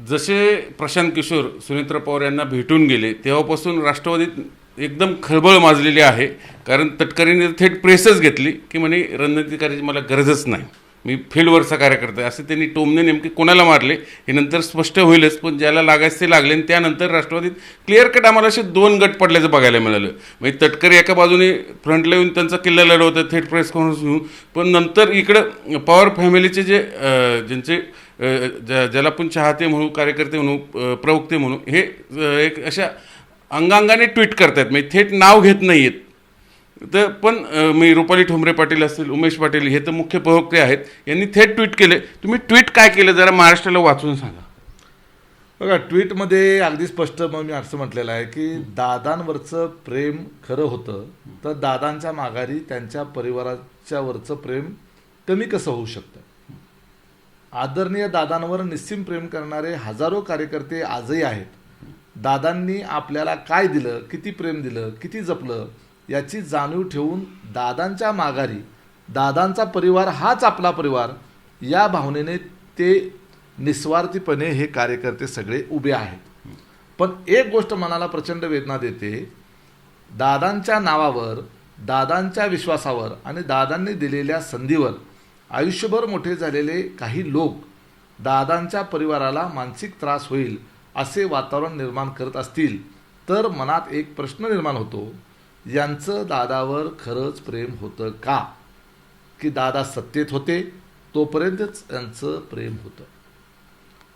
जसे प्रशांत किशोर सुनेत्रा पवार यांना भेटून गेले तेव्हापासून राष्ट्रवादीत एकदम खळबळ माजलेली आहे. कारण तटकरेंनी थेट प्रेसच घेतली की म्हणे रणनीती करायची मला गरजच नाही, मी फील्डवरचा कार्यकर्ता आहे, असे त्यांनी टोमणे नेमके कोणाला मारले हे नंतर स्पष्ट होईलच. पण ज्याला लागायचं ते लागले आणि त्यानंतर राष्ट्रवादीत क्लिअर कट आम्हाला असे 2 गट पडल्याचं बघायला मिळालं. म्हणजे तटकरे एका बाजूने फ्रंटला येऊन त्यांचा किल्ला लढवतात थेट प्रेस कॉन्फरन्स घेऊन, पण नंतर इकडं पवार फॅमिलीचे जे ज्यांचे ज्याला आपण चाहते म्हणू, कार्यकर्ते म्हणू, प्रवक्ते म्हणू, हे एक अशा अंगांगाने ट्विट करतात, म्हणजे थेट नाव घेत नाही आहेत. तर पण मी रुपाली ठोंबरे पाटील असतील, उमेश पाटील हे तर मुख्य प्रवक्ते आहेत, यांनी थेट ट्विट केले. तुम्ही ट्विट काय केलं जरा महाराष्ट्राला वाचून सांगा. बघा, ट्विटमध्ये अगदी स्पष्ट मग मी असं म्हटलेलं आहे की दादांवरचं प्रेम खरं होतं तर दादांच्या माघारी त्यांच्या परिवाराच्या वरचं प्रेम कमी कसं होऊ शकतं. आदरणीय दादांवर निस्सीम प्रेम करणारे हजारो कार्यकर्ते आजही आहेत. दादांनी आपल्याला काय दिलं, किती प्रेम दिलं, किती जपलं याची जाणीव ठेवून दादांच्या माघारी दादांचा परिवार हाच आपला परिवार या भावनेने ते निस्वार्थीपणे हे कार्यकर्ते सगळे उभे आहेत. पण एक गोष्ट मनाला प्रचंड वेदना देते, दादांच्या नावावर, दादांच्या विश्वासावर आणि दादांनी दिलेल्या संधीवर आयुष्यभर मोठे झालेले काही लोक दादांच्या परिवाराला मानसिक त्रास होईल असे वातावरण निर्माण करत असतील तर मनात एक प्रश्न निर्माण होतो, यांचं दादावर खरंच प्रेम होतं का? की दादा सत्तेत होते तोपर्यंतच यांचं प्रेम होतं.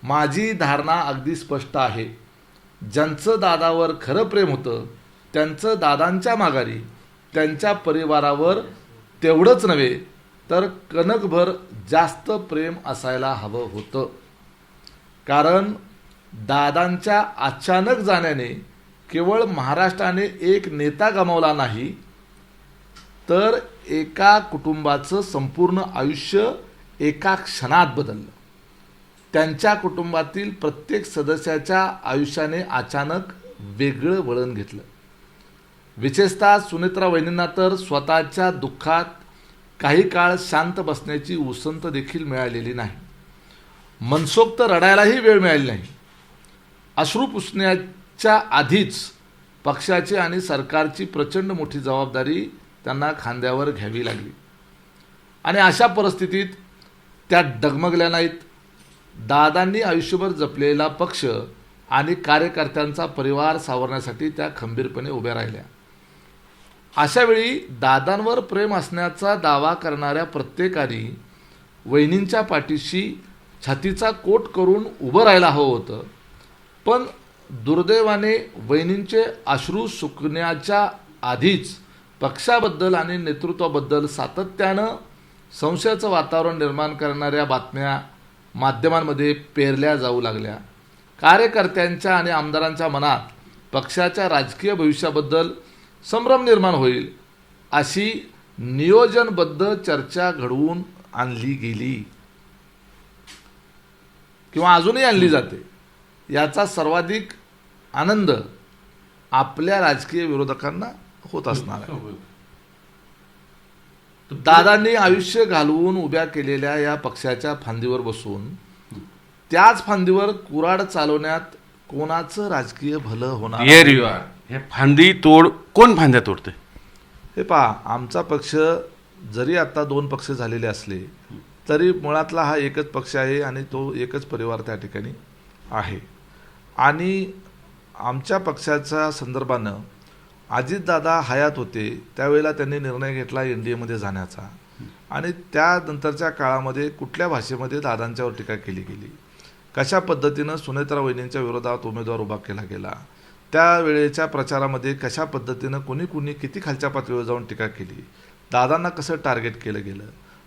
माझी धारणा अगदी स्पष्ट आहे, ज्यांचं दादावर खरं प्रेम होतं त्यांचं दादांच्या माघारी त्यांच्या परिवारावर तेवढंच नव्हे तर कणकभर जास्त प्रेम असायला हवं होतं. कारण दादांच्या अचानक जाण्याने केवळ महाराष्ट्राने एक नेता गमावला नाही तर एका कुटुंबाचं संपूर्ण आयुष्य एका क्षणात बदललं. त्यांच्या कुटुंबातील प्रत्येक सदस्याच्या आयुष्याने अचानक वेगळं वळण घेतलं. विशेषतः सुनेत्रा वहिनींना तर स्वतःच्या दुःखात काही काळ शांत बसण्याची उसंत देखील मिळालेली नाही. मनसोक्त रडायलाही वेळ मिळाली नाही. अश्रू पुसण्याच्या आधीच पक्षाची आणि सरकारची प्रचंड मोठी जबाबदारी त्यांना खांद्यावर घ्यावी लागली आणि अशा परिस्थितीत त्या डगमगल्या नाहीत. दादांनी आयुष्यभर जपलेला पक्ष आणि कार्यकर्त्यांचा परिवार सावरण्यासाठी त्या खंबीरपणे उभ्या राहिल्या. अशावेळी दादांवर प्रेम असण्याचा दावा करणाऱ्या प्रत्येकाने वहिनींच्या पाठीशी छातीचा कोट करून उभं राहायला हवं होतं. पण दुर्दैवाने वहिनींचे अश्रू सुकण्याच्या आधीच पक्षाबद्दल आणि नेतृत्वाबद्दल सातत्यानं संशयाचं वातावरण निर्माण करणाऱ्या बातम्या माध्यमांमध्ये पेरल्या जाऊ लागल्या. कार्यकर्त्यांच्या आणि आमदारांच्या मनात पक्षाच्या राजकीय भविष्याबद्दल संभ्रम निर्माण होईल अशी नियोजनबद्ध चर्चा घडवून आणली गेली किंवा अजूनही आणली जाते. याचा सर्वाधिक आनंद आपल्या राजकीय विरोधकांना होत असणार आहे. दादांनी आयुष्य घालवून उभ्या केलेल्या या पक्षाच्या फांदीवर बसून त्याच फांदीवर कुऱ्हाड चालवण्यात कोणाचं राजकीय भलं होणार? हे फांदी तोड कोण फांद्या तोडते? हे पहा, आमचा पक्ष जरी आता 2 पक्ष झालेले असले तरी मुळातला हा एकच पक्ष आहे आणि तो एकच परिवार त्या ठिकाणी आहे. आणि आमच्या पक्षाच्या संदर्भानं अजितदादा हयात होते त्यावेळेला त्यांनी निर्णय घेतला NDAमध्ये जाण्याचा आणि त्यानंतरच्या काळामध्ये कुठल्या भाषेमध्ये दादांच्यावर टीका केली गेली, कशा पद्धतीनं सुनेत्रा वहिनींच्या विरोधात उमेदवार उभा केला गेला, त्यावेळेच्या प्रचारामध्ये कशा पद्धतीनं कुणी किती खालच्या पातळीवर जाऊन टीका केली, दादांना कसं टार्गेट केलं गेलं,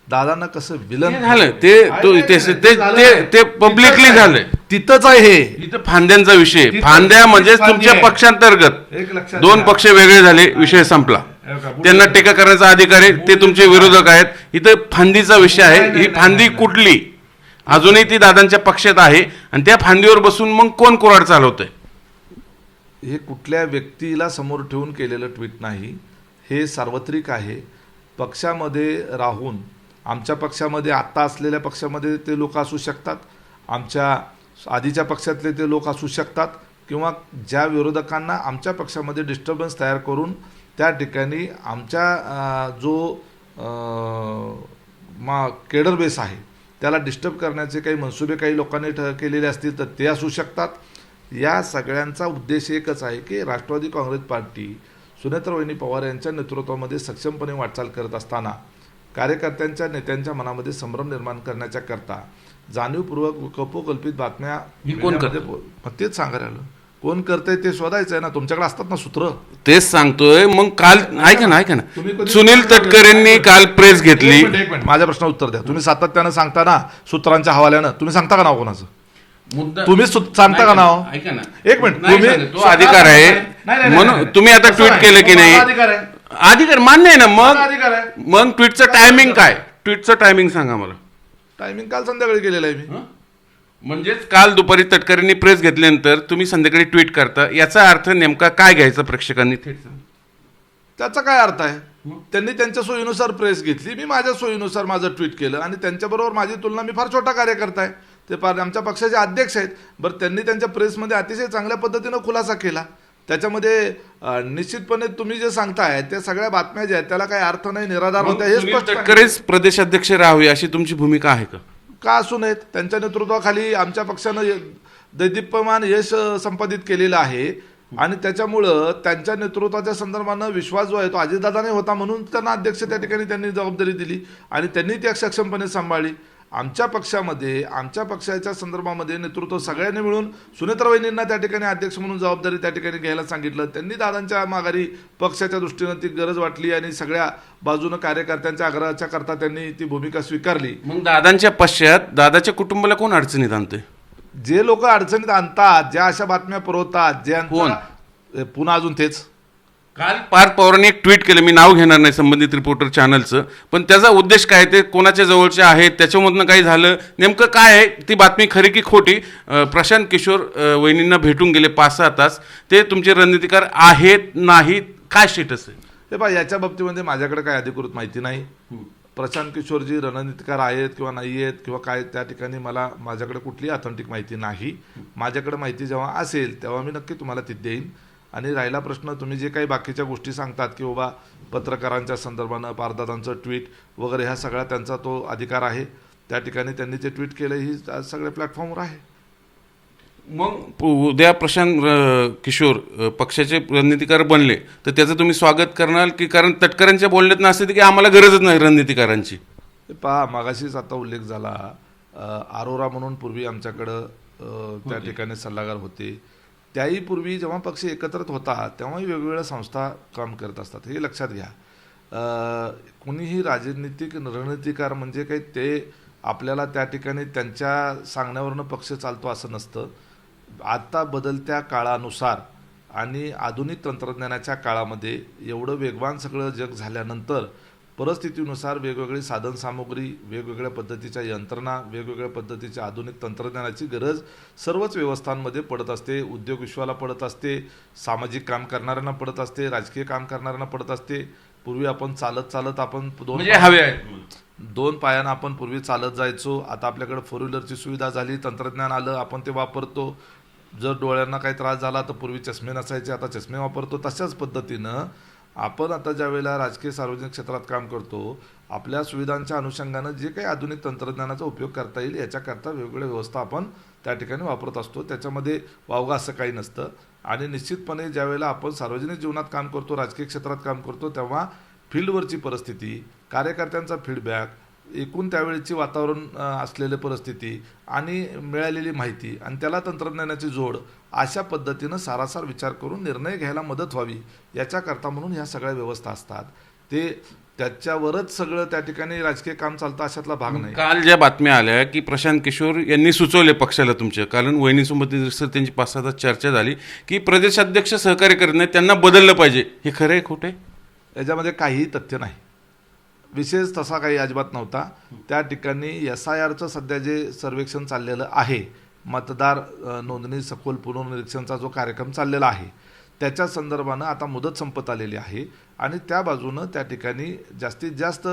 दादांना कसं विलन झालं ते पब्लिकली झालं. तिथंच आहे हे. इथं फांद्यांचा विषय, फांद्या म्हणजे तुमच्या पक्षांतर्गत 2 पक्ष वेगळे झाले, विषय संपला. त्यांना टीका करण्याचा अधिकार आहे, ते तुमचे विरोधक आहेत. इथं फांदीचा विषय आहे. ही फांदी कुठली? अजूनही ती दादांच्या पक्षात आहे आणि त्या फांदीवर बसून मग कोण कुऱ्हाड चालवतंय? हे कुठल्या व्यक्तीला समोर ठेवून केलेलं ट्विट नाही, हे सार्वत्रिक आहे. पक्षामध्ये राहून आमच्या पक्षामध्ये आत्ता असलेल्या पक्षामध्ये ते लोक असू शकतात, आमच्या आधीच्या पक्षातले ते लोक असू शकतात किंवा ज्या विरोधकांना आमच्या पक्षामध्ये डिस्टर्बन्स तयार करून त्या ठिकाणी आमच्या जो केडर बेस आहे त्याला डिस्टर्ब करण्याचे काही मनसुबे काही लोकांनी केलेले असतील तर ते असू शकतात। या सगळ्यांचा उद्देश एकच आहे की राष्ट्रवादी काँग्रेस पार्टी सुनेत्रावहिनी पवार यांच्या नेतृत्वामध्ये सक्षमपणे वाटचाल करत असताना कार्यकर्त्यांच्या नेत्यांच्या मनामध्ये संभ्रम निर्माण करण्याच्या करता जाणीवपूर्वक कपोकल्पित बातम्या कोण तेच सांगायला आलं, कोण करतंय ते शोधायचं आहे ना, तुमच्याकडे असतात ना सूत्र। तेच सांगतोय। मग काल ऐका ना तुम्ही कधी- सुनील तटकरेंनी काल प्रेस घेतली। एक मिनिट, माझ्या प्रश्नाचं उत्तर द्या। तुम्ही सातत्यानं सांगता ना सूत्रांच्या हवाल्यानं, तुम्ही सांगता का नाव कोणाचं? तुम्ही सांगता का नाव? ऐका ना, एक मिनिट, नाही तुम्ही सांगत, तो अधिकार आहे म्हणून तुम्ही आता ट्विट केलं की नाही? अधिकार मान्य आहे ना, मग ट्विटचं टायमिंग काय? ट्विटचं टायमिंग सांगा मला। टायमिंग काल संध्याकाळी केलेलं आहे मी। म्हणजेच काल दुपारी तटकरेंनी प्रेस घेतल्यानंतर तुम्ही संध्याकाळी ट्विट करता, याचा अर्थ नेमका काय घ्यायचा प्रेक्षकांनी? थेट सांगा। त्याचा काय अर्थ आहे? त्यांनी त्यांच्या सोयीनुसार प्रेस घेतली, मी माझ्या सोयीनुसार माझं ट्विट केलं आणि त्यांच्याबरोबर माझी तुलना, मी फार छोटा कार्यकर्ता आहे, ते फार आमच्या पक्षाचे अध्यक्ष आहेत। बरं, त्यांनी त्यांच्या प्रेसमध्ये अतिशय चांगल्या पद्धतीनं खुलासा केला। त्याच्यामध्ये निश्चितपणे तुम्ही जे सांगताय त्या सगळ्या बातम्या ज्या आहेत त्याला काही अर्थ नाही, निराधार होत्या हे स्पष्ट आहे। तटकरेच प्रदेशाध्यक्ष राहावे अशी तुमची भूमिका आहे का असू नयेत? त्यांच्या नेतृत्वाखाली आमच्या पक्षानं दैदिप्यमान यश संपादित केलेलं आहे आणि त्याच्यामुळं त्यांच्या नेतृत्वाच्या संदर्भानं विश्वास जो आहे तो अजितदादाने होता, म्हणून त्यांना अध्यक्ष त्या ठिकाणी त्यांनी जबाबदारी दिली आणि त्यांनी ती सक्षमपणे सांभाळली। आमच्या पक्षामध्ये आमच्या पक्षाच्या संदर्भामध्ये नेतृत्व सगळ्यांनी मिळून सुनेत्रावहिनींना त्या ठिकाणी अध्यक्ष म्हणून जबाबदारी त्या ठिकाणी घ्यायला सांगितलं। त्यांनी दादांच्या माघारी पक्षाच्या दृष्टीनं ती गरज वाटली आणि सगळ्या बाजूनं कार्यकर्त्यांच्या आग्रहाच्या करता त्यांनी ती भूमिका स्वीकारली। मग दादांच्या पश्चात दादाच्या कुटुंबाला कोण अडचणीत आणते? जे लोक अडचणीत आणतात, ज्या अशा बातम्या पुरवतात, जे पुन्हा अजून तेच काल पार्थ पवारांनी एक ट्विट केलं, मी नाव घेणार नाही संबंधित रिपोर्टर चॅनलचं, पण त्याचा उद्देश काय, ते कोणाच्या जवळचे आहेत, त्याच्यामधनं काही झालं, नेमकं काय आहे, ती बातमी खरी की खोटी? प्रशांत किशोर वहिनींना भेटून गेले 5-6 तास, ते तुमचे रणनीतिकार आहेत नाहीत, काय स्टेटस आहे? हे पहा, याच्या बाबतीमध्ये माझ्याकडे काय अधिकृत माहिती नाही। प्रशांत किशोरजी रणनीतिकार आहेत किंवा नाही आहेत किंवा काय, त्या ठिकाणी माझ्याकडे कुठलीही ऑथेंटिक माहिती नाही। माझ्याकडे माहिती जेव्हा असेल तेव्हा मी नक्की तुम्हाला ती देईन। आणि राहिला प्रश्न, तुम्ही जे काही बाकीच्या गोष्टी सांगतात की बाबा पत्रकारांच्या संदर्भानं पारदादांचं ट्विट वगैरे, ह्या सगळ्या त्यांचा तो अधिकार आहे, त्या ठिकाणी त्यांनी ते ट्विट केलं, ही सगळ्या प्लॅटफॉर्मवर आहे। मग उद्या प्रशांत किशोर पक्षाचे रणनीतिकार बनले तर त्याचं तुम्ही स्वागत करणार की? कारण तटकऱ्यांच्या बोलण्यात असं की आम्हाला गरजच नाही रणनीतिकारांची। पहा, मागाशीच आता उल्लेख झाला, अरोरा म्हणून पूर्वी आमच्याकडं त्या ठिकाणी सल्लागार होते। त्याही पूर्वी जेव्हा पक्ष एकत्रित होता तेव्हाही वेगवेगळ्या संस्था काम करत असतात, हे लक्षात घ्या। कोणीही राजनीतिक रणनीतिकार म्हणजे काही ते आपल्याला त्या ठिकाणी त्यांच्या सांगण्यावरनं पक्ष चालतो असं नसतं। आता बदलत्या काळानुसार आणि आधुनिक तंत्रज्ञानाच्या काळामध्ये एवढं वेगवान सगळं जग झाल्यानंतर परिस्थितीनुसार वेगवेगळी साधनसामुग्री, वेगवेगळ्या पद्धतीच्या यंत्रणा, वेगवेगळ्या पद्धतीच्या आधुनिक तंत्रज्ञानाची गरज सर्वच व्यवस्थांमध्ये पडत असते। उद्योग विश्वाला पडत असते, सामाजिक काम करणाऱ्यांना पडत असते, राजकीय काम करणाऱ्यांना पडत असते। पूर्वी आपण चालत आपण दोन पायानं आपण पूर्वी चालत जायचो, आता आपल्याकडे 4 व्हीलरची सुविधा झाली, तंत्रज्ञान आलं, आपण ते वापरतो। जर डोळ्यांना काही त्रास झाला तर पूर्वी चष्मे नसायचे, आता चष्मे वापरतो। तशाच पद्धतीनं आपण आता ज्या वेळेला राजकीय सार्वजनिक क्षेत्रात काम करतो, आपल्या सुविधांच्या अनुषंगानं जे काही आधुनिक तंत्रज्ञानाचा उपयोग करता येईल याच्याकरता वेगवेगळ्या व्यवस्था आपण त्या ठिकाणी वापरत असतो। त्याच्यामध्ये वावगा असं काही नसतं। आणि निश्चितपणे ज्या वेळेला आपण सार्वजनिक जीवनात काम करतो, राजकीय क्षेत्रात काम करतो, तेव्हा फील्डवरची परिस्थिती, कार्यकर्त्यांचा फीडबॅक, एकूण त्यावेळेची वातावरण असलेली परिस्थिती आणि मिळालेली माहिती आणि त्याला तंत्रज्ञानाची जोड, अशा पद्धतीनं सारासार विचार करून निर्णय घ्यायला मदत व्हावी याच्याकरता म्हणून ह्या सगळ्या व्यवस्था असतात। ते त्याच्यावरच सगळं त्या ठिकाणी राजकीय काम चालतं अशातला भाग नाही। काल ज्या बातम्या आल्या की प्रशांत किशोर यांनी सुचवले पक्षाला तुमच्या, कारण वहिनीसोबत त्यांची 5-6 तास चर्चा झाली की प्रदेशाध्यक्ष सहकार्य करत नाही, त्यांना बदललं पाहिजे, हे खरं आहे खोटे? याच्यामध्ये काहीही तथ्य नाही, विशेष तसा काही अजिबात नव्हता। त्या ठिकाणी SIRचं सध्या जे सर्वेक्षण चाललेलं आहे, मतदार नोंदणी सखोल पुनर्निरीक्षणचा जो कार्यक्रम चाललेला आहे, त्याच्या संदर्भानं आता मुदत संपत आलेली आहे आणि त्या बाजूनं त्या ठिकाणी जास्तीत जास्त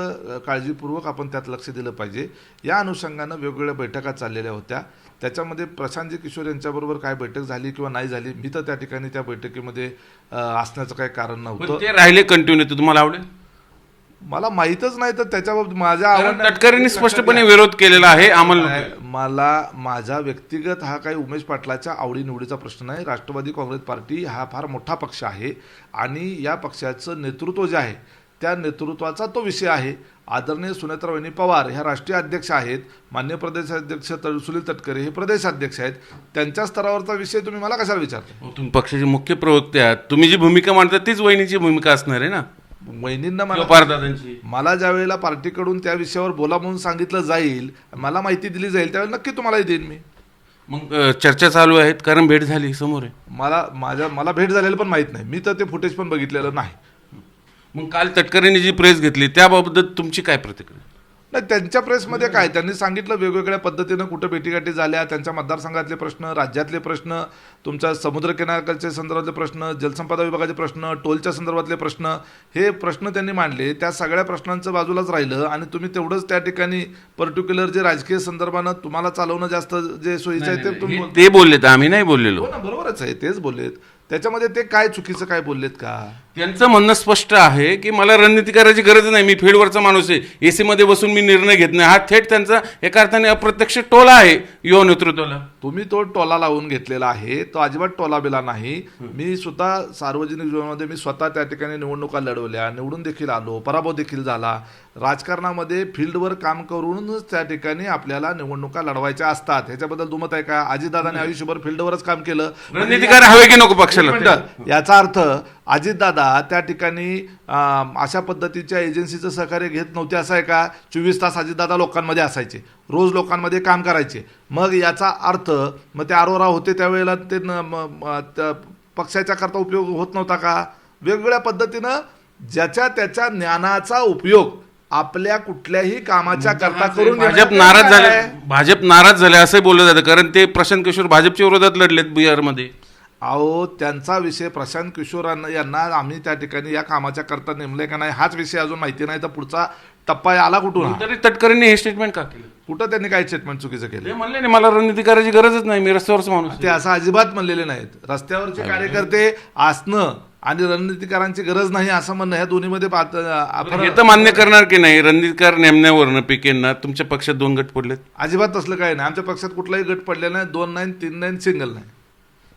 काळजीपूर्वक आपण त्यात लक्ष दिलं पाहिजे. या अनुषंगानं वेगवेगळ्या बैठका चाललेल्या होत्या. त्याच्यामध्ये प्रशांतजी किशोर यांच्याबरोबर काय बैठक झाली किंवा नाही झाली, मी तर त्या ठिकाणी त्या बैठकीमध्ये असण्याचं काही कारण नव्हतं. ते राहिले कंटिन्यू, ते तुम्हाला आवडेल? मला माहीतच नाही, तर त्याच्याबाबत माझ्या तटकरेंनी स्पष्टपणे विरोध केलेला आहे आम्हाला. मला माझा व्यक्तिगत हा काही उमेश पाटलाच्या आवडीनिवडीचा प्रश्न नाही. राष्ट्रवादी काँग्रेस पार्टी हा फार मोठा पक्ष आहे आणि या पक्षाचं नेतृत्व जे आहे त्या नेतृत्वाचा तो विषय आहे. आदरणीय सुनेत्रावहिनी पवार ह्या राष्ट्रीय अध्यक्ष आहेत, मान्य प्रदेशाध्यक्ष सुनील तटकरे हे प्रदेशाध्यक्ष आहेत. त्यांच्या स्तरावरचा विषय तुम्ही मला कशाला विचारता? तुम्ही पक्षाचे मुख्य प्रवक्ते आहात, तुम्ही जी भूमिका मांडता तीच वहिनीची भूमिका असणार आहे ना. वहिनींना पारदादांची मला ज्या वेळेला पार्टीकडून त्या विषयावर बोला म्हणून सांगितलं जाईल, मला माहिती दिली जाईल, त्यावेळेला नक्की तुम्हालाही देईन मी. मग चर्चा चालू आहेत, कारण भेट झाली समोर आहे. मला भेट झालेलं पण माहित नाही, मी तर ते फुटेज पण बघितलेलं नाही. मग काल तटकरेंनी जी प्रेस घेतली त्याबाबत तुमची काय प्रतिक्रिया? नाही, त्यांच्या प्रेसमध्ये काय त्यांनी सांगितलं, वेगवेगळ्या पद्धतीनं कुठं भेटीगाठी झाल्या, त्यांच्या मतदारसंघातले प्रश्न, राज्यातले प्रश्न, तुमच्या समुद्रकिनारच्या संदर्भातले प्रश्न, जलसंपदा विभागाचे प्रश्न, टोलच्या संदर्भातले प्रश्न, हे प्रश्न त्यांनी मांडले. त्या सगळ्या प्रश्नांचं बाजूलाच राहिलं आणि तुम्ही तेवढंच त्या ठिकाणी पर्टिक्युलर जे राजकीय संदर्भानं तुम्हाला चालवणं जास्त जे सोयीचं आहे ते तुम्ही ते बोललेत, आम्ही नाही बोललेलो. बरोबरच आहे, तेच बोललेत. त्याच्यामध्ये ते काय चुकीचं काय बोललेत का? त्यांचं म्हणणं स्पष्ट आहे की मला रणनीती करायची गरज नाही, मी फील्डवरचा माणूस आहे, एसी मध्ये बसून मी निर्णय घेत नाही. हा थेट त्यांचा एका अर्थाने अप्रत्यक्ष टोला आहे युवा नेतृत्वाला. तुम्ही तो टोला लावून घेतलेला आहे, तो अजिबात टोला बिला नाही. मी सुद्धा सार्वजनिक जीवनामध्ये मी स्वतः त्या ठिकाणी निवडणुका लढवल्या, निवडून देखील आलो, पराभव देखील झाला. राजकारणामध्ये फील्डवर काम करूनच त्या ठिकाणी आपल्याला निवडणुका लढवायच्या असतात, ह्याच्याबद्दल दुमत आहे का? अजितदादांनी आयुष्यभर फील्डवरच काम केलं. रणनीतीकार हवे की नको पक्षाला? याचा अर्थ अजितदादा त्या ठिकाणी अशा पद्धतीच्या एजन्सीचं सहकार्य घेत नव्हते असं आहे का? 24 तास अजितदादा लोकांमध्ये असायचे, रोज लोकांमध्ये काम करायचे. मग याचा अर्थ मग ते अरोरा होते त्यावेळेला ते पक्षाच्या करता उपयोग होत नव्हता का? वेगवेगळ्या पद्धतीनं ज्याच्या त्याच्या ज्ञानाचा उपयोग आपल्या कुठल्याही कामाच्या करता करून भाजप नाराज झाले असं बोललं जातं, कारण ते प्रशांत किशोर भाजपच्या विरोधात लढलेत बिहारमध्ये. अहो, त्यांचा विषय प्रशांत किशोर यांना आम्ही त्या ठिकाणी या कामाच्या करता नेमले का नाही हाच विषय अजून माहिती नाही. तर पुढचा टप्पा आला कुठून? तरी तटकरेंनी हे स्टेटमेंट का केलं? कुठं त्यांनी काय स्टेटमेंट चुकीचं केलं? ते म्हणले नाही मला रणनीती करायची गरजच नाही, मी रस्त्यावरच माणूस. ते असं अजिबात म्हणलेले नाहीत. रस्त्यावरचे कार्यकर्ते असणं आणि रणनीतिकारांची गरज नाही असं म्हणणं, ह्या दोन्हीमध्ये हे तर मान्य करणार की नाही? रणनीतिकार नेमण्यावरनं पिकेंना तुमच्या पक्षात 2 गट पडलेत. अजिबात तसलं काय नाही, आमच्या पक्षात कुठलाही गट पडलेला नाही. 2 नाही, 3 नाही, सिंगल नाही.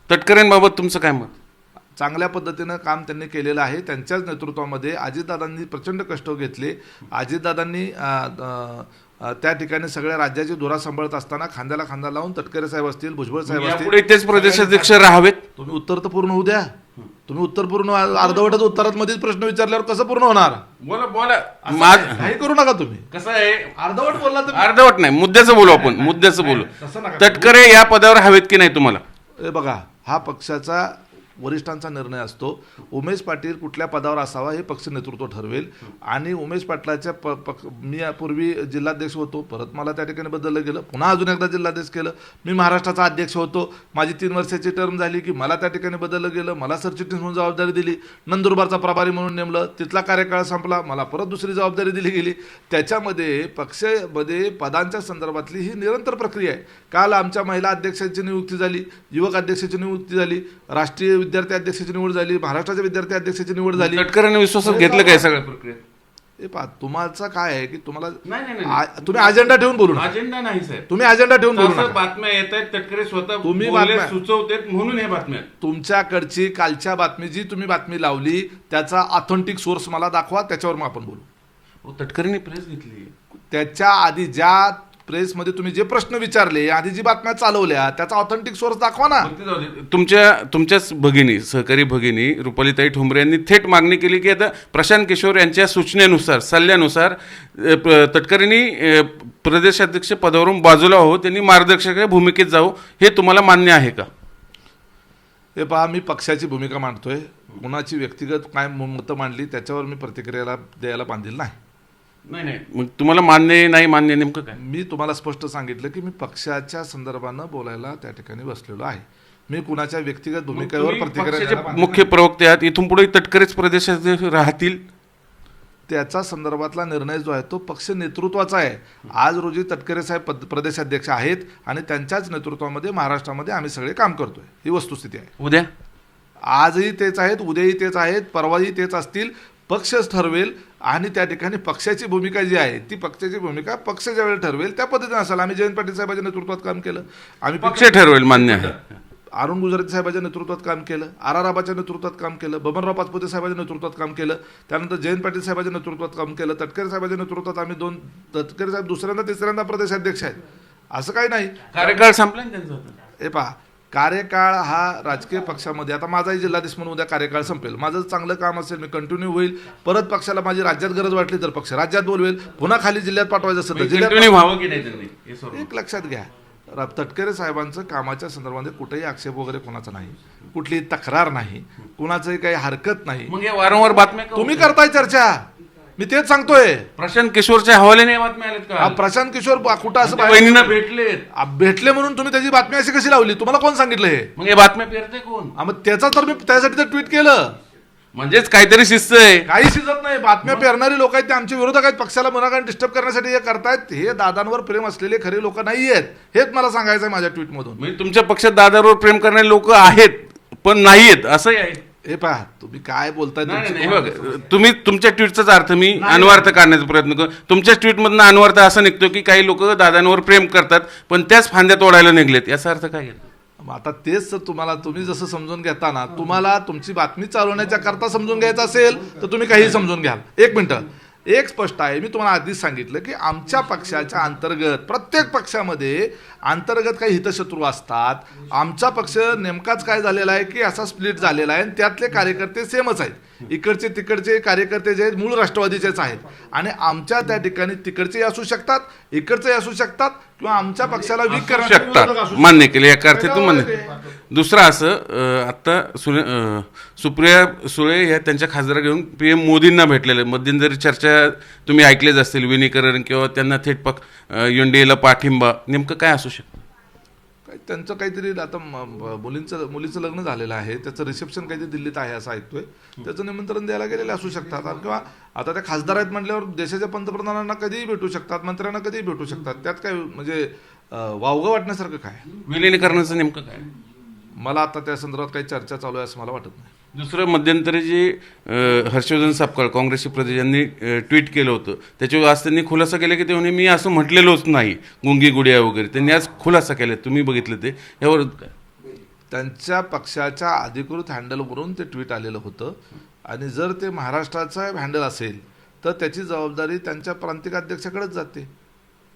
तटकरेंबाबत तुमचं काय मत? चांगल्या पद्धतीनं काम त्यांनी केलेलं आहे. त्यांच्याच नेतृत्वामध्ये अजितदादांनी प्रचंड कष्ट घेतले. अजितदादांनी त्या ठिकाणी सगळ्या राज्याची धुरा सांभाळत असताना खांद्याला खांदा लावून तटकरे साहेब असतील, भुजबळ साहेब असतील, तेच प्रदेशाध्यक्ष राहावेत. तुम्ही उत्तर तर पूर्ण होऊ द्या. तुम्ही उत्तर पूर्ण अर्धवटच उत्तरात मध्येच प्रश्न विचारल्यावर कसं पूर्ण होणार? बोला काही करू नका तुम्ही. कसं आहे, अर्धवट बोलला तर अर्धवट नाही, मुद्द्याचं बोलू आपण, मुद्द्याचं बोलू. तटकरे या पदावर हवेत की नाही तुम्हाला? बघा, हा पक्षाचा वरिष्ठांचा निर्णय असतो. उमेश पाटील कुठल्या पदावर असावा हे पक्ष नेतृत्व ठरवेल. आणि उमेश पाटलाच्या मी यापूर्वी जिल्हाध्यक्ष होतो, परत मला त्या ठिकाणी बदललं गेलं, पुन्हा अजून एकदा जिल्हाध्यक्ष केलं. मी महाराष्ट्राचा अध्यक्ष होतो, माझी 3 वर्षाची टर्म झाली की मला त्या ठिकाणी बदललं गेलं, मला सरचिटणीस म्हणून जबाबदारी दिली, नंदुरबारचा प्रभारी म्हणून नेमलं, तिथला कार्यकाळ संपला, मला परत दुसरी जबाबदारी दिली गेली. त्याच्यामध्ये पक्षामध्ये पदांच्या संदर्भातली ही निरंतर प्रक्रिया आहे. काल आमच्या महिला अध्यक्षाची नियुक्ती झाली, युवक अध्यक्षाची नियुक्ती झाली, राष्ट्रीय विद्यार्थी अध्यक्षाची निवड झाली, महाराष्ट्राच्या विद्यार्थी अध्यक्षाची निवड झाली. तटकरेंनी विश्वासात घेतलं काय सगळ्या प्रक्रियेत? हे पहा, तुम्हाला काय आहे की तुम्हाला तुम्ही अजेंडा ठेवून बोलू नका. अजेंडा नाही साहेब, तुम्ही अजेंडा ठेवून बोलू नका. बातम्या येत आहेत, तटकरे स्वतः तुम्ही सुचवतात म्हणून हे बातम्या. तुमच्याकडची कालच्या बातमी जी तुम्ही बातमी लावली त्याचा ऑथेंटिक सोर्स मला दाखवा, त्याच्यावर मग आपण बोलू. तटकरेंनी प्रेस घेतली, त्याच्या आधी ज्या प्रेसमध्ये तुम्ही जे प्रश्न विचारले, आधी जी बातम्या चालवल्या, त्याचा ऑथेंटिक सोर्स दाखवा ना. तुमच्याच भगिनी, सहकारी भगिनी रुपालीताई ठोंबरे यांनी थेट मागणी केली की आता प्रशांत किशोर यांच्या सूचनेनुसार, सल्ल्यानुसार तटकरेंनी प्रदेशाध्यक्ष पदावरून बाजूला हो, त्यांनी मार्गदर्शकाच्या भूमिकेत जाऊ, हे तुम्हाला मान्य आहे का? हे पहा, मी पक्षाची भूमिका मांडतोय. कुणाची व्यक्तिगत काय मतं मांडली त्याच्यावर मी प्रतिक्रियाला द्यायला बांधील नाही. नाही नाही, मग तुम्हाला मान्य नाही मान्य नेमकं काय? मी तुम्हाला स्पष्ट सांगितलं की मी पक्षाच्या संदर्भानं बोलायला त्या ठिकाणी बसलेलो आहे. मी कुणाच्या व्यक्तिगत भूमिकेवर तुम्ही प्रतिक्रिया पक्षाचे द्यायला मागे मुख्य प्रवक्ते आहात, इथून पुढे तटकरेच प्रदेशाचे राहतील. त्याचा संदर्भातला निर्णय जो आहे तो पक्ष नेतृत्वाचा आहे. आज रोजी तटकरे साहेब प्रदेशाध्यक्ष आहेत आणि त्यांच्याच नेतृत्वामध्ये महाराष्ट्रामध्ये आम्ही सगळे काम करतोय. ही वस्तुस्थिती आहे. उद्या आजही तेच आहेत, उद्याही तेच आहेत, परवाही तेच असतील. पक्षच ठरवेल आणि त्या ठिकाणी पक्षाची भूमिका जी आहे ती पक्षाची भूमिका पक्ष ज्यावेळी ठरवेल त्या पद्धतीने असेल. आम्ही जयंत पाटील साहेबांच्या नेतृत्वात काम केलं, आम्ही पक्ष ठरवेल, मान्य आहे. अरुण गुजराती साहेबांच्या नेतृत्वात काम केलं, आर आबाच्या नेतृत्वात काम केलं, बबनराव पाचपुते साहेबांच्या नेतृत्वात काम केलं, त्यानंतर जयंत पाटील साहेबांच्या नेतृत्वात काम केलं, तटकरे साहेबांच्या नेतृत्वात आम्ही तटकरे साहेब दुसऱ्यांदा तिसऱ्यांदा प्रदेशाध्यक्ष आहेत. असं काही नाही. कार्यकाळ संपला ना त्यांचा आता. हे पहा, कार्यकाळ हा राजकीय पक्षामध्ये, आता माझाही जिल्हाधीश म्हणून उद्या कार्यकाळ संपेल, माझं चांगलं काम असेल, मी कंटिन्यू होईल, परत पक्षाला माझी राज्यात गरज वाटली तर पक्ष राज्यात बोलवेल, पुन्हा खाली जिल्ह्यात पाठवायचं असेल तर जिल्ह्यात. Continue व्हावं की नाही त्यांनी हे सर्व? एक लक्षात घ्या, तटकरे साहेबांचं कामाच्या संदर्भामध्ये कुठेही आक्षेप वगैरे कोणाचा नाही, कुठलीही तक्रार नाही, कुणाचंही काही हरकत नाही. मग हे वारंवार बातम्या का तुम्ही होतात? करताय चर्चा, मी तेच सांगतोय. प्रशांत किशोरच्या हवाल्याने बातम्या आल्यात का? प्रशांत किशोर कुठं असं त्या बहिणींना भेटलेत. भेटले म्हणून तुम्ही त्याची बातमी अशी कशी लावली? तुम्हाला कोण सांगितलं हे? मग हे बातम्या पेरते कोण? मग त्याचा तर मी त्यासाठी तर ट्विट केलं. म्हणजेच काहीतरी शिस्त आहे. काही शिजत नाही. बातम्या पेरणारी लोक आहेत ते आमच्या विरोधक आहेत, पक्षाला मुनाकारण डिस्टर्ब करण्यासाठी हे करतायत. हे दादांवर प्रेम असलेले खरे लोक नाही आहेत, हेच मला सांगायचं आहे माझ्या ट्विटमधून. म्हणजे तुमच्या पक्षात दादावर प्रेम करणारे लोक आहेत पण नाहीयेत असंही आहे. हे पहा, तुम्ही काय बोलताय नाही, तुमची नाही, हे बघ, तुम्ही तुमच्या ट्विटचाच अर्थ मी अन्वर्थ काढण्याचा प्रयत्न करतो. तुमच्या ट्विटमधनं अन्वर्थ असा निघतो की काही लोक दादांवर प्रेम करतात पण त्याच फांद्या तोडायला निघलेत, याचा अर्थ काय घेतो? मग आता तेच तर तुम्ही जसं समजून घेता ना, तुम्हाला तुमची बातमी चालवण्याच्या करता समजून घ्यायचं असेल तर तुम्ही काही समजून घ्याल. एक मिनिटं, एक स्पष्ट आहे, मी तुम्हाला आधीच सांगितलं की आमच्या पक्षाच्या अंतर्गत, प्रत्येक पक्षामध्ये अंतर्गत काही हितशत्रू असतात. आमचा पक्ष नेमकाच काय झालेला आहे की असा स्प्लिट झालेला आहे आणि त्यातले कार्यकर्ते सेमच आहेत. इकडचे तिकडचे कार्यकर्ते जे आहेत मूळ राष्ट्रवादीचेच आहेत आणि आमच्या त्या ठिकाणी तिकडचेही असू शकतात, इकडचेही असू शकतात किंवा आमच्या पक्षाला वीक शकतात, मान्य केले, एका अर्थातून मान्य. दुसरं असं, आता सुप्रिया सुळे या त्यांच्या खासदार घेऊन PM मोदींना भेटलेले, मध्यंतरी चर्चा तुम्ही ऐकलेच असतील, विनीकरण किंवा त्यांना थेट UNDAला पाठिंबा, नेमकं काय असू शकतं? त्यांचं काहीतरी आता मुलीचं लग्न झालेलं आहे, त्याचं रिसेप्शन काहीतरी दिल्लीत आहे असं ऐकतोय, त्याचं निमंत्रण द्यायला गेलेले असू शकतात. किंवा आता त्या खासदार आहेत म्हटल्यावर देशाच्या पंतप्रधानांना कधीही भेटू शकतात, मंत्र्यांना कधीही भेटू शकतात. त्यात काय म्हणजे वावगं वाटण्यासारखं काय? विलिनीकरणाचं नेमकं काय? मला आता त्या संदर्भात काही चर्चा चालू आहे असं मला वाटत नाही. दुसरं, मध्यंतरी जे हर्षवर्धन सपकाळ काँग्रेसचे प्रदेश यांनी ट्विट केलं होतं, त्याच्यावर आज त्यांनी खुलासा केला की ते म्हणे मी असं म्हटलेलोच नाही, गुंगी गुडिया वगैरे, त्यांनी आज खुलासा केला. तुम्ही बघितलं ते, यावर काय? त्यांच्या पक्षाच्या अधिकृत हँडलवरून ते ट्विट आलेलं होतं आणि जर ते महाराष्ट्राचा हँडल असेल तर त्याची जबाबदारी त्यांच्या प्रांतिक अध्यक्षाकडेच जाते.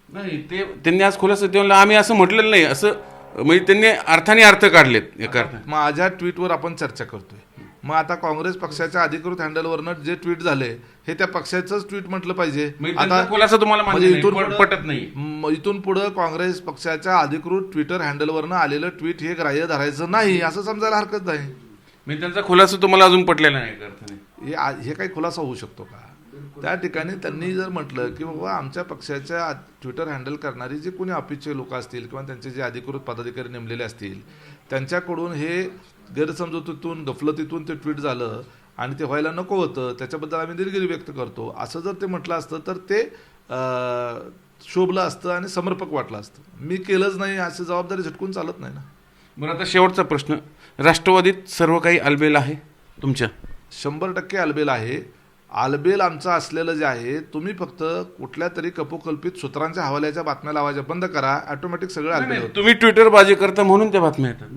नाही, ते त्यांनी आज खुलासा ते म्हणलं आम्ही असं म्हटलेलं नाही, असं म्हणजे त्यांनी अर्थाने अर्थ काढलेत एका अर्थाने. माझ्या ट्विटवर आपण चर्चा करतोय, मग आता काँग्रेस पक्षाच्या अधिकृत हँडलवरनं जे ट्विट झाले हे त्या पक्षाचंच ट्विट म्हटलं पाहिजे. आता खुलासा तुम्हाला म्हणजे पटत नाही. इथून पुढे काँग्रेस पक्षाच्या अधिकृत ट्विटर हँडलवरनं आलेलं ट्विट हे ग्राह्य धरायचं नाही असं समजायला हरकत नाही. मी त्यांचा खुलासा तुम्हाला अजून पटलेला नाही एका अर्थाने. हे काही खुलासा होऊ शकतो का? त्या ठिकाणी त्यांनी जर म्हटलं की बाबा आमच्या पक्षाच्या ट्विटर हँडल करणारी जे कोणी ऑफिसचे लोक असतील किंवा त्यांचे जे अधिकृत पदाधिकारी नेमलेले असतील त्यांच्याकडून हे गैरसमजुतीतून गफलतीतून ते ट्विट झालं आणि ते व्हायला नको होतं, त्याच्याबद्दल आम्ही दिलगिरी व्यक्त करतो असं जर ते म्हटलं असतं तर ते शोभलं असतं आणि समर्पक वाटलं असतं. मी केलंच नाही अशी जबाबदारी झटकून चालत नाही ना. बरं, आता शेवटचा प्रश्न, राष्ट्रवादीत सर्व काही आलबेल आहे तुमच्या? 100% आलबेल आहे. आलबेल आमचं असलेलं जे आहे, तुम्ही फक्त कुठल्या तरी कपोकल्पित सूत्रांच्या हवाल्याच्या बातम्या लावायच्या बंद करा, ऑटोमॅटिक सगळं आलबेल होतं. तुम्ही ट्विटर बाजी करता म्हणून त्या बातम्या येतात.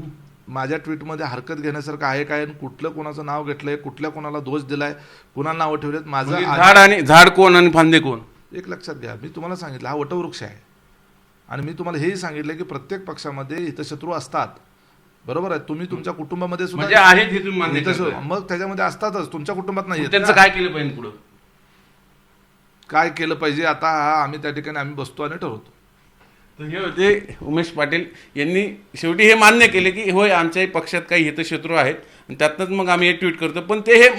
माझ्या ट्विटमध्ये हरकत घेण्यासारखं आहे काय? कुठलं कोणाचं नाव घेतलंय, कुठल्या कोणाला दोष दिलाय, कुणाला नावं ठेवलेत? माझं झाड कोण आणि फांदे कोण? एक लक्षात घ्या, मी तुम्हाला सांगितलं हा वटवृक्ष आहे आणि मी तुम्हाला हेही सांगितलं की प्रत्येक पक्षामध्ये हितशत्रू असतात. बरोबर आहे. तुम्ही तुमच्या कुटुंबामध्ये सुद्धा आहेत हे तुम्ही मान्य करताय. मग त्याच्यामध्ये असतातच, तुमच्या कुटुंबात नाही. त्यांचं काय केलं पाहिजे पुढं? काय केलं पाहिजे आता आम्ही त्या ठिकाणी आम्ही बसतो आणि ठरवतो. तर हे होते उमेश पाटील यांनी शेवटी हे मान्य केले की होय आमच्याही पक्षात काही हितशत्रू आहेत आणि त्यातनंच मग आम्ही हे ट्विट करतो. पण ते हे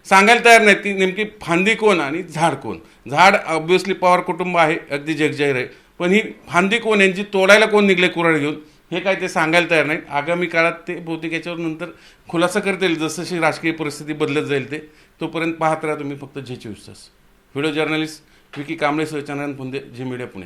सांगायला तयार नाहीत की नेमकी फांदी कोण आणि झाड कोण. झाड ऑब्व्हियसली पवार कुटुंब आहे, अगदी जगजाहीर आहे, पण ही फांदी कोण, यांची तोडायला कोण निघले कुऱ्हाड घेऊन, हे काय ते सांगायला तयार नाहीत. आगामी काळात ते बहुतेक याच्यावर नंतर खुलासा करतील, जसं राजकीय परिस्थिती बदलत जाईल ते. तोपर्यंत पाहत राहा तुम्ही फक्त G24 तास. व्हिडिओ जर्नलिस्ट विकी कांबळे सह चंद्रकांत पुंदे, झी मीडिया, पुणे.